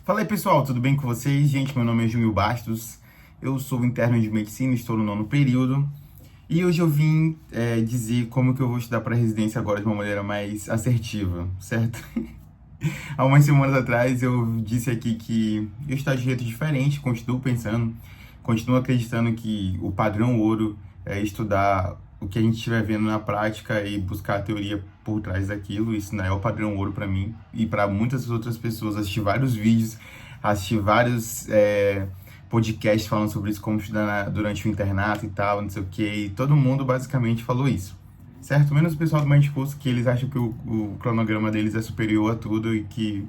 Fala aí pessoal, tudo bem com vocês? Gente, meu nome é Júnior Bastos, eu sou interno de medicina, estou no nono período e hoje eu vim dizer como que eu vou estudar para residência agora de uma maneira mais assertiva, certo? Há umas semanas atrás eu disse aqui que eu estou de jeito diferente, continuo acreditando que o padrão ouro é estudar o que a gente estiver vendo na prática e buscar a teoria por trás daquilo. Isso não é o padrão ouro para mim e para muitas outras pessoas. Assisti vários vídeos, assisti vários podcasts falando sobre isso, como estudar durante o internato e tal, não sei o que, e todo mundo basicamente falou isso. Certo? Menos o pessoal do Mind Curso, que eles acham que o cronograma deles é superior a tudo e que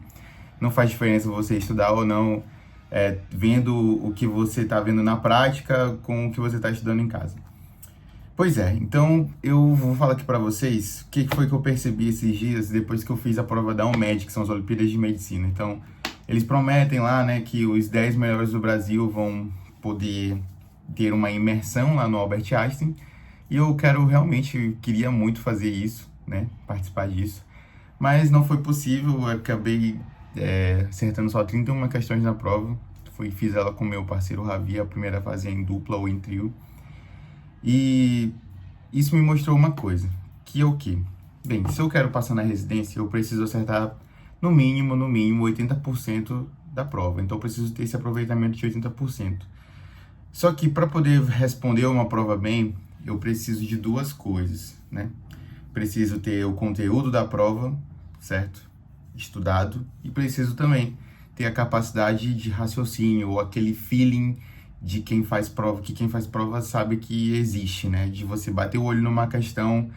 não faz diferença você estudar ou não, vendo o que você está vendo na prática com o que você está estudando em casa. Pois é, então eu vou falar aqui para vocês o que foi que eu percebi esses dias depois que eu fiz a prova da UMED, que são as Olimpíadas de Medicina. Então, eles prometem lá, né, que os 10 melhores do Brasil vão poder ter uma imersão lá no Albert Einstein. E eu queria muito fazer isso, né, participar disso. Mas não foi possível, eu acabei acertando só 31 questões na prova. Fiz ela com meu parceiro Ravi, a primeira fase em dupla ou em trio. E isso me mostrou uma coisa, que é o quê? Bem, se eu quero passar na residência, eu preciso acertar no mínimo 80% da prova. Então eu preciso ter esse aproveitamento de 80%. Só que para poder responder uma prova bem, eu preciso de duas coisas, né? Preciso ter o conteúdo da prova, certo? Estudado. E preciso também ter a capacidade de raciocínio, ou aquele feeling de quem faz prova, que quem faz prova sabe que existe, né? De você bater o olho numa questão,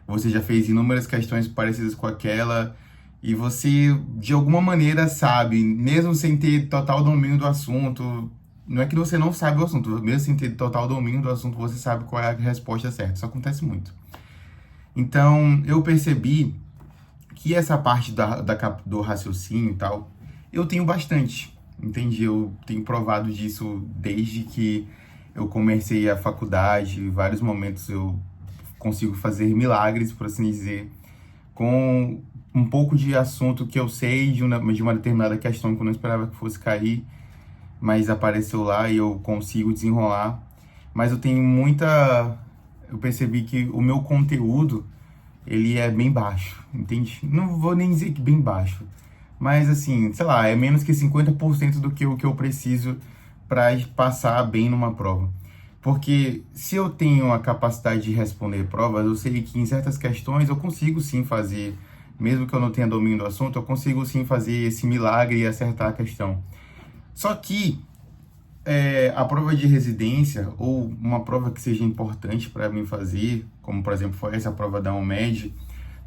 você já fez inúmeras questões parecidas com aquela, e você, de alguma maneira, sabe, mesmo sem ter total domínio do assunto. Não é que você não sabe o assunto, mesmo sem ter total domínio do assunto, você sabe qual é a resposta certa. Isso acontece muito. Então, eu percebi que essa parte do raciocínio e tal, eu tenho bastante. Entendi, eu tenho provado disso desde que eu comecei a faculdade. Em vários momentos eu consigo fazer milagres, por assim dizer, com um pouco de assunto que eu sei de uma determinada questão que eu não esperava que fosse cair, mas apareceu lá e eu consigo desenrolar. Mas eu percebi que o meu conteúdo, ele é bem baixo, entende? Não vou nem dizer que bem baixo, mas assim, sei lá, é menos que 50% do que o que eu preciso para passar bem numa prova. Porque se eu tenho a capacidade de responder provas, eu sei que em certas questões eu consigo sim fazer, mesmo que eu não tenha domínio do assunto, eu consigo sim fazer esse milagre e acertar a questão. Só que a prova de residência, ou uma prova que seja importante para mim fazer, como por exemplo foi essa prova da UMED,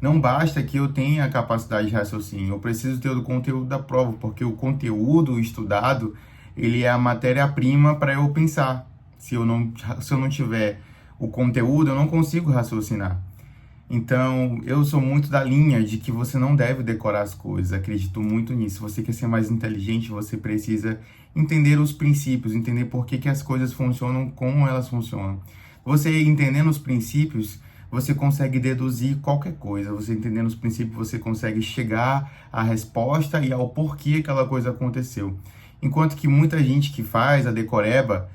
não basta que eu tenha a capacidade de raciocínio, eu preciso ter o conteúdo da prova, porque o conteúdo estudado, ele é a matéria-prima para eu pensar. Se eu não tiver o conteúdo, eu não consigo raciocinar. Então, eu sou muito da linha de que você não deve decorar as coisas, acredito muito nisso. Se você quer ser mais inteligente, você precisa entender os princípios, entender por que as coisas funcionam, como elas funcionam. Você entendendo os princípios, você consegue deduzir qualquer coisa. Você entendendo os princípios, você consegue chegar à resposta e ao porquê aquela coisa aconteceu. Enquanto que muita gente que faz a decoreba,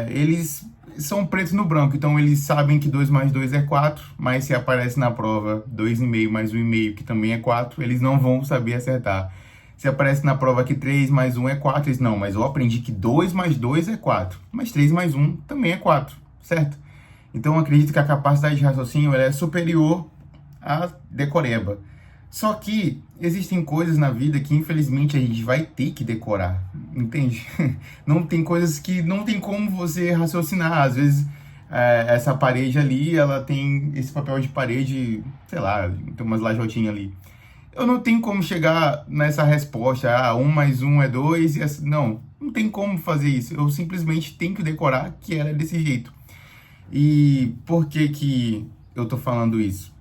eles são pretos no branco, então eles sabem que 2 mais 2 é 4, mas se aparece na prova 2,5 mais 1,5, que também é 4, eles não vão saber acertar. Se aparece na prova que 3 mais 1 é 4, eles não, mas eu aprendi que 2 mais 2 é 4, mas 3 mais 1 também é 4, certo? Então eu acredito que a capacidade de raciocínio ela é superior à decoreba. Só que existem coisas na vida que infelizmente a gente vai ter que decorar, entende? Não tem coisas que não tem como você raciocinar. Às vezes essa parede ali, ela tem esse papel de parede, sei lá, tem umas lajotinhas ali. Eu não tenho como chegar nessa resposta, 1 mais 1 é 2, e não tem como fazer isso. Eu simplesmente tenho que decorar que ela é desse jeito. E por que eu tô falando isso?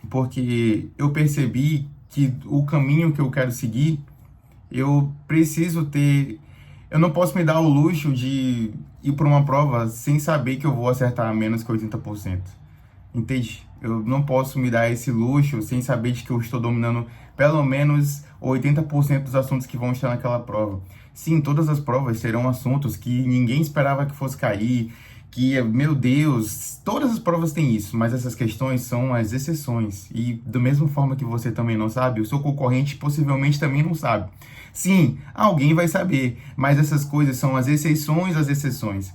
Porque eu percebi que o caminho que eu quero seguir, eu preciso ter... Eu não posso me dar o luxo de ir para uma prova sem saber que eu vou acertar menos que 80%. Entende? Eu não posso me dar esse luxo sem saber de que eu estou dominando pelo menos 80% dos assuntos que vão estar naquela prova. Sim, todas as provas serão assuntos que ninguém esperava que fosse cair, que, meu Deus, todas as provas têm isso, mas essas questões são as exceções. E da mesma forma que você também não sabe, o seu concorrente possivelmente também não sabe. Sim, alguém vai saber, mas essas coisas são as exceções das exceções.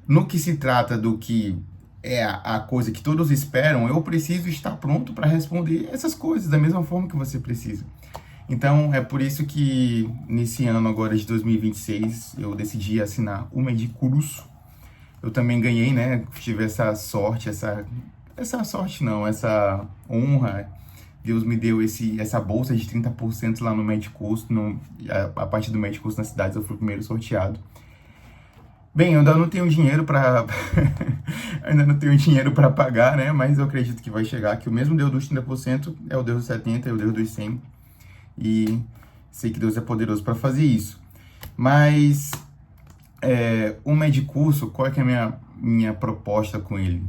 No que se trata do que é a coisa que todos esperam, eu preciso estar pronto para responder essas coisas da mesma forma que você precisa. Então, é por isso que nesse ano agora de 2026, eu decidi assinar o Medicurso. Eu também ganhei, né? Tive essa sorte, essa sorte não, essa honra. Deus me deu essa bolsa de 30% lá no Medicurso. A parte do Medicurso nas cidades eu fui o primeiro sorteado. Bem, eu ainda não tenho dinheiro para ainda não tenho dinheiro para pagar, né? Mas eu acredito que vai chegar, que o mesmo Deus dos 30% é o Deus dos 70%, é o Deus dos 100%. E sei que Deus é poderoso para fazer isso. Mas o Medicurso, qual é que é a minha proposta com ele?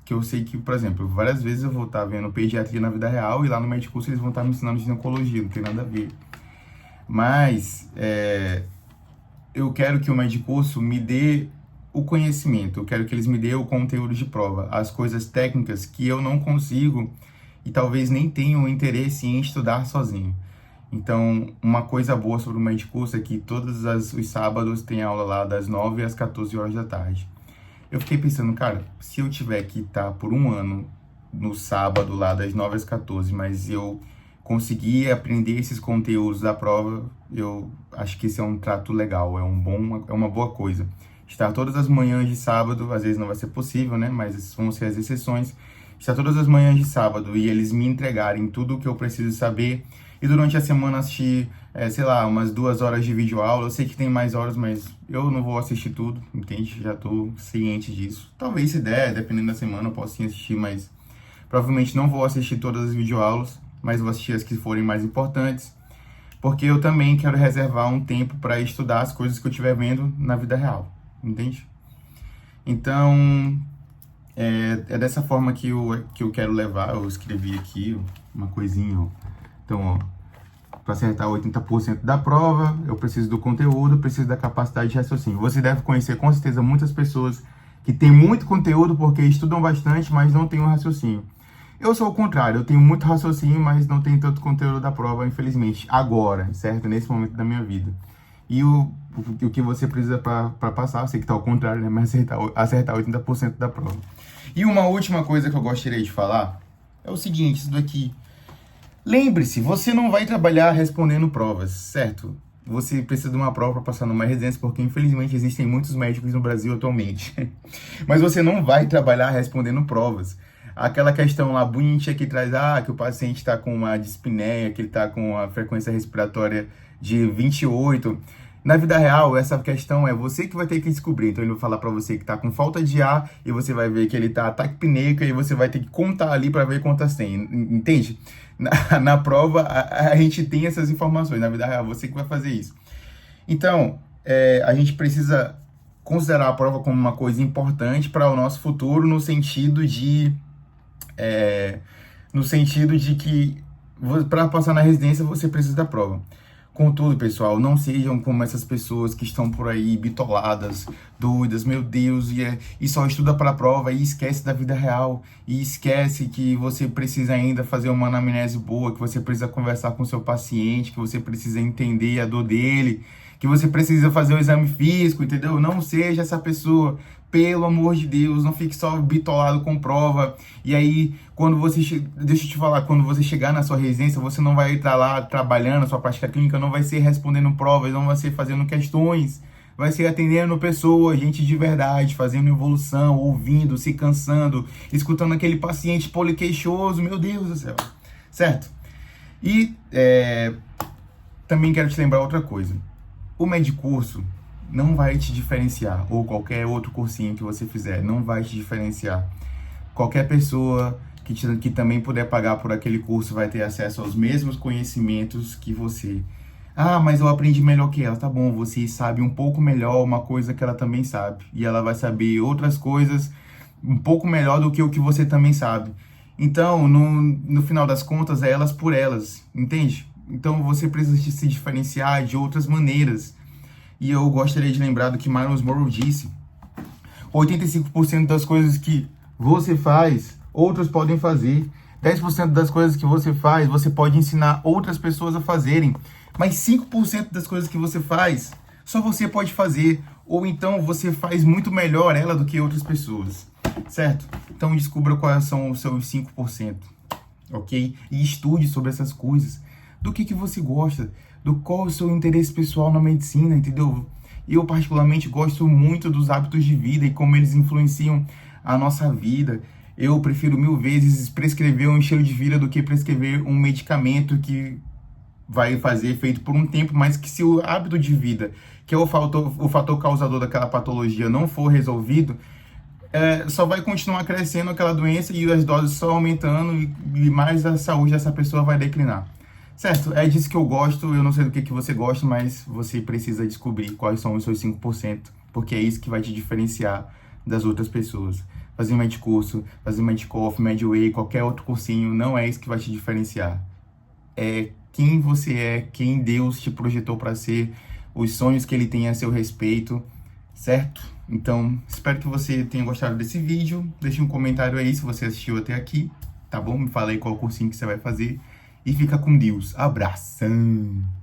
Que eu sei que, por exemplo, várias vezes eu vou estar vendo pediatria na vida real e lá no Medicurso eles vão estar me ensinando ginecologia, não tem nada a ver. Mas eu quero que o Medicurso me dê o conhecimento, eu quero que eles me dêem o conteúdo de prova, as coisas técnicas que eu não consigo e talvez nem tenha o interesse em estudar sozinho. Então, uma coisa boa sobre o Medicurso é que todos os sábados tem aula lá das 9 às 14 horas da tarde. Eu fiquei pensando, cara, se eu tiver que estar por um ano no sábado lá das 9 às 14, mas eu conseguir aprender esses conteúdos da prova, eu acho que esse é um trato legal, é uma boa coisa. Estar todas as manhãs de sábado, às vezes não vai ser possível, né? Mas vão ser as exceções. Estar todas as manhãs de sábado e eles me entregarem tudo o que eu preciso saber. E durante a semana assistir, sei lá, umas 2 horas de videoaula. Eu sei que tem mais horas, mas eu não vou assistir tudo, entende? Já tô ciente disso. Talvez se der, dependendo da semana, eu possa sim assistir, mas provavelmente não vou assistir todas as videoaulas, mas vou assistir as que forem mais importantes, porque eu também quero reservar um tempo para estudar as coisas que eu estiver vendo na vida real, entende? Então, é dessa forma que eu quero levar. Eu escrevi aqui uma coisinha, ó. Então, ó, para acertar 80% da prova, eu preciso do conteúdo, eu preciso da capacidade de raciocínio. Você deve conhecer com certeza muitas pessoas que têm muito conteúdo porque estudam bastante, mas não têm um raciocínio. Eu sou o contrário, eu tenho muito raciocínio, mas não tenho tanto conteúdo da prova, infelizmente, agora, certo? Nesse momento da minha vida. E o que você precisa para passar, eu sei que tá ao contrário, né? Mas acertar 80% da prova. E uma última coisa que eu gostaria de falar é o seguinte, isso daqui. Lembre-se, você não vai trabalhar respondendo provas, certo? Você precisa de uma prova para passar numa residência, porque infelizmente existem muitos médicos no Brasil atualmente. Mas você não vai trabalhar respondendo provas. Aquela questão lá bonitinha que traz, que o paciente está com uma dispneia, que ele está com a frequência respiratória de 28. Na vida real, essa questão é você que vai ter que descobrir. Então ele vai falar para você que está com falta de ar e você vai ver que ele está taquipneico e você vai ter que contar ali para ver quantas tem, entende? Na prova, a gente tem essas informações. Na vida real, você que vai fazer isso. Então, a gente precisa considerar a prova como uma coisa importante para o nosso futuro, no sentido de que para passar na residência você precisa da prova. Contudo, pessoal, não sejam como essas pessoas que estão por aí bitoladas, doidas, meu Deus, e só estuda para a prova e esquece da vida real, e esquece que você precisa ainda fazer uma anamnese boa, que você precisa conversar com o seu paciente, que você precisa entender a dor dele, que você precisa fazer o exame físico, entendeu? Não seja essa pessoa. Pelo amor de Deus, não fique só bitolado com prova. E aí, deixa eu te falar, quando você chegar na sua residência, você não vai estar lá trabalhando, a sua prática clínica não vai ser respondendo provas, não vai ser fazendo questões, vai ser atendendo pessoas, gente de verdade, fazendo evolução, ouvindo, se cansando, escutando aquele paciente poliqueixoso, meu Deus do céu, certo? E também quero te lembrar outra coisa. O Medicurso não vai te diferenciar, ou qualquer outro cursinho que você fizer, não vai te diferenciar. Qualquer pessoa que também puder pagar por aquele curso vai ter acesso aos mesmos conhecimentos que você. Mas eu aprendi melhor que ela. Tá bom, você sabe um pouco melhor uma coisa que ela também sabe. E ela vai saber outras coisas um pouco melhor do que o que você também sabe. Então, no final das contas, é elas por elas, entende? Então, você precisa se diferenciar de outras maneiras. E eu gostaria de lembrar do que Miles Monroe disse. 85% das coisas que você faz, outros podem fazer. 10% das coisas que você faz, você pode ensinar outras pessoas a fazerem. Mas 5% das coisas que você faz, só você pode fazer. Ou então você faz muito melhor ela do que outras pessoas. Certo? Então descubra quais são os seus 5%. Ok? E estude sobre essas coisas. Do que você gosta. Do qual é o seu interesse pessoal na medicina, entendeu? Eu particularmente gosto muito dos hábitos de vida e como eles influenciam a nossa vida. Eu prefiro 1000 vezes prescrever um estilo de vida do que prescrever um medicamento que vai fazer efeito por um tempo, mas que se o hábito de vida, que é o fator causador daquela patologia, não for resolvido, só vai continuar crescendo aquela doença e as doses só aumentando e mais a saúde dessa pessoa vai declinar. Certo, é disso que eu gosto, eu não sei do que você gosta, mas você precisa descobrir quais são os seus 5%, porque é isso que vai te diferenciar das outras pessoas. Fazer um medcurso, fazer um medcoff, medway, qualquer outro cursinho, não é isso que vai te diferenciar. É quem você é, quem Deus te projetou para ser, os sonhos que Ele tem a seu respeito, certo? Então, espero que você tenha gostado desse vídeo. Deixe um comentário aí se você assistiu até aqui, tá bom? Me fala aí qual cursinho que você vai fazer. E fica com Deus. Abração!